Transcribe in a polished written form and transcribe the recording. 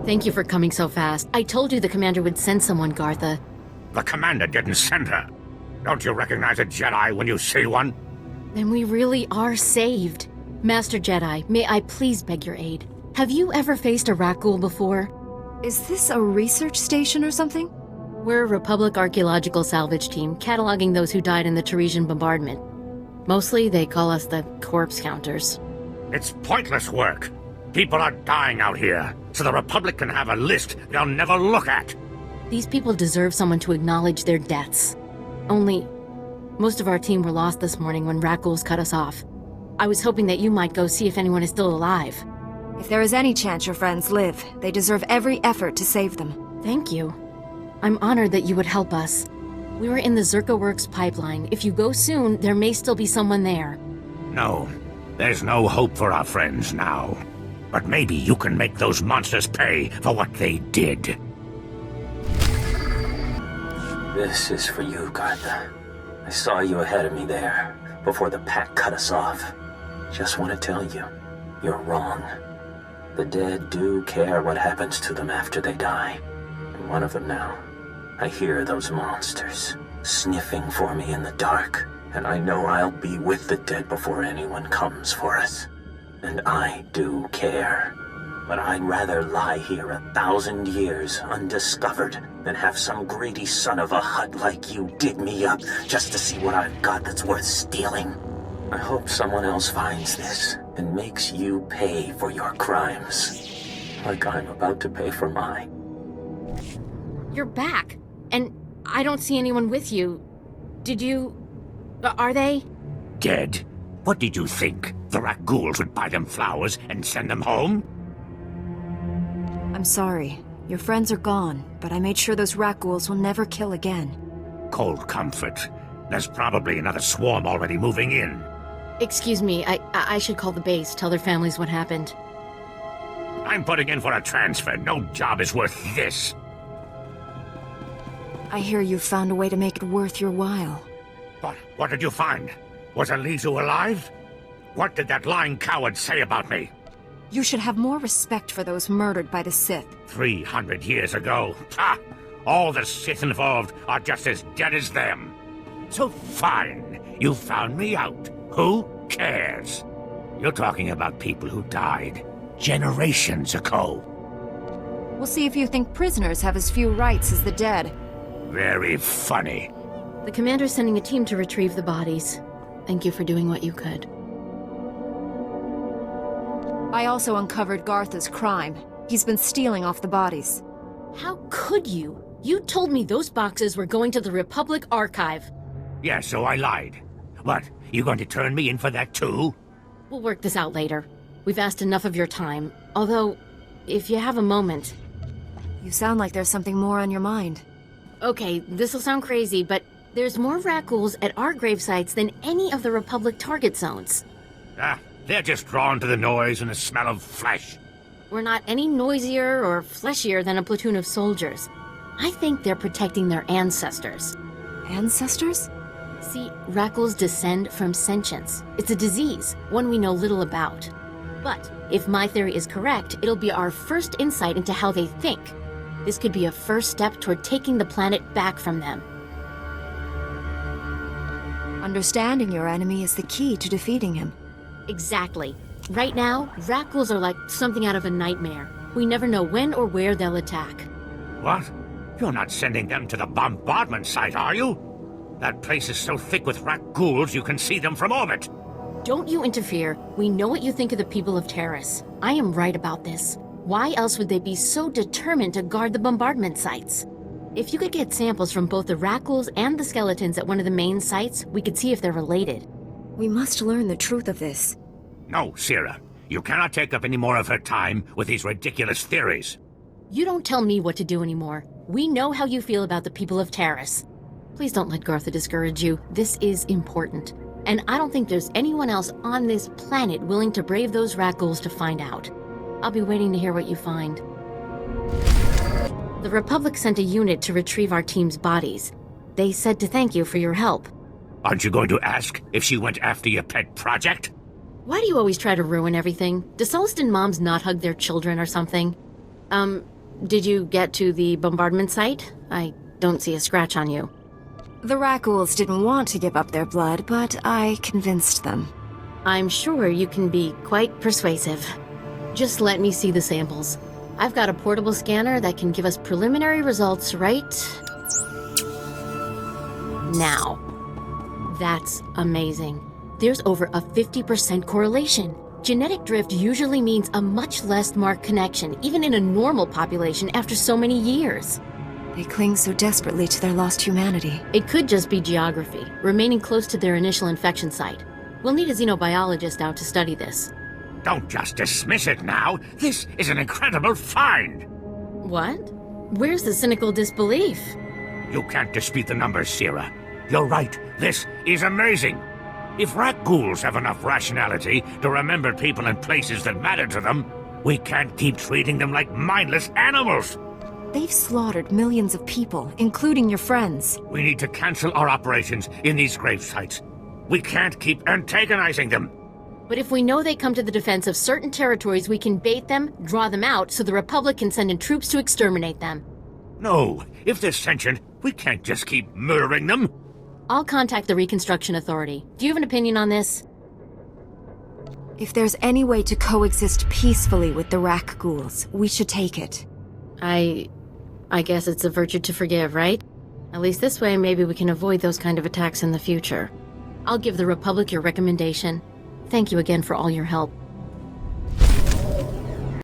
Thank you for coming so fast. I told you the commander would send someone, Gartha. The commander didn't send her. Don't you recognize a Jedi when you see one? Then we really are saved. Master Jedi, may I please beg your aid? Have you ever faced a Rakghoul before? Is this a research station or something? We're a Republic archaeological salvage team, cataloging those who died in the Tarisian bombardment. Mostly, they call us the corpse counters. It's pointless work. People are dying out here, so the Republic can have a list they'll never look at. These people deserve someone to acknowledge their deaths. Only, most of our team were lost this morning when Rakghouls cut us off. I was hoping that you might go see if anyone is still alive. If there is any chance your friends live, they deserve every effort to save them. Thank you. I'm honored that you would help us. We were in the Zerka Works pipeline. If you go soon, there may still be someone there. No, there's no hope for our friends now. But maybe you can make those monsters pay for what they did. This is for you, Gartha. I saw you ahead of me there, before the pack cut us off. Just want to tell you, you're wrong. The dead do care what happens to them after they die. I'm one of them now. I hear those monsters sniffing for me in the dark, and I know I'll be with the dead before anyone comes for us. And I do care. But I'd rather lie here 1,000 years undiscovered than have some greedy son of a Hutt like you dig me up just to see what I've got that's worth stealing. I hope someone else finds this and makes you pay for your crimes, like I'm about to pay for mine. You're back, and I don't see anyone with you. Did you... are they? Dead? What did you think? The Rakghouls would buy them flowers and send them home? I'm sorry. Your friends are gone, but I made sure those Rakghouls will never kill again. Cold comfort. There's probably another swarm already moving in. Excuse me, I should call the base, tell their families what happened. I'm putting in for a transfer. No job is worth this. I hear you found a way to make it worth your while. What did you find? Was Alizu alive? What did that lying coward say about me? You should have more respect for those murdered by the Sith. 300 years ago. Ha! All the Sith involved are just as dead as them. So fine, you found me out. Who cares? You're talking about people who died generations ago. We'll see if you think prisoners have as few rights as the dead. Very funny. The commander's sending a team to retrieve the bodies. Thank you for doing what you could. I also uncovered Gartha's crime. He's been stealing off the bodies. How could you? You told me those boxes were going to the Republic Archive. Yeah, so I lied. What, you going to turn me in for that too? We'll work this out later. We've asked enough of your time. Although, if you have a moment... You sound like there's something more on your mind. Okay, this'll sound crazy, but there's more Rakghouls at our gravesites than any of the Republic target zones. Ah, they're just drawn to the noise and the smell of flesh. We're not any noisier or fleshier than a platoon of soldiers. I think they're protecting their ancestors. Ancestors? See, Rakghouls descend from sentience. It's a disease, one we know little about. But if my theory is correct, it'll be our first insight into how they think. This could be a first step toward taking the planet back from them. Understanding your enemy is the key to defeating him. Exactly. Right now, Rakghouls are like something out of a nightmare. We never know when or where they'll attack. What? You're not sending them to the bombardment site, are you? That place is so thick with Rakghouls you can see them from orbit. Don't you interfere. We know what you think of the people of Taris. I am right about this. Why else would they be so determined to guard the bombardment sites? If you could get samples from both the Rakghouls and the skeletons at one of the main sites, we could see if they're related. We must learn the truth of this. No, Sierra. You cannot take up any more of her time with these ridiculous theories. You don't tell me what to do anymore. We know how you feel about the people of Taris. Please don't let Gartha discourage you. This is important. And I don't think there's anyone else on this planet willing to brave those Rakghouls to find out. I'll be waiting to hear what you find. The Republic sent a unit to retrieve our team's bodies. They said to thank you for your help. Aren't you going to ask if she went after your pet project? Why do you always try to ruin everything? Do Sullustan moms not hug their children or something? Did you get to the bombardment site? I don't see a scratch on you. The rat ghouls didn't want to give up their blood, but I convinced them. I'm sure you can be quite persuasive. Just let me see the samples. I've got a portable scanner that can give us preliminary results right now. That's amazing. There's over a 50% correlation. Genetic drift usually means a much less marked connection, even in a normal population after so many years. They cling so desperately to their lost humanity. It could just be geography, remaining close to their initial infection site. We'll need a xenobiologist out to study this. Don't just dismiss it now. This is an incredible find. What? Where's the cynical disbelief? You can't dispute the numbers, Sierra. You're right. This is amazing. If rat ghouls have enough rationality to remember people and places that matter to them, we can't keep treating them like mindless animals. They've slaughtered millions of people, including your friends. We need to cancel our operations in these grave sites. We can't keep antagonizing them. But if we know they come to the defense of certain territories, we can bait them, draw them out, so the Republic can send in troops to exterminate them. No, if they're sentient, we can't just keep murdering them. I'll contact the Reconstruction Authority. Do you have an opinion on this? If there's any way to coexist peacefully with the rat ghouls, we should take it. I guess it's a virtue to forgive, right? At least this way, maybe we can avoid those kind of attacks in the future. I'll give the Republic your recommendation. Thank you again for all your help.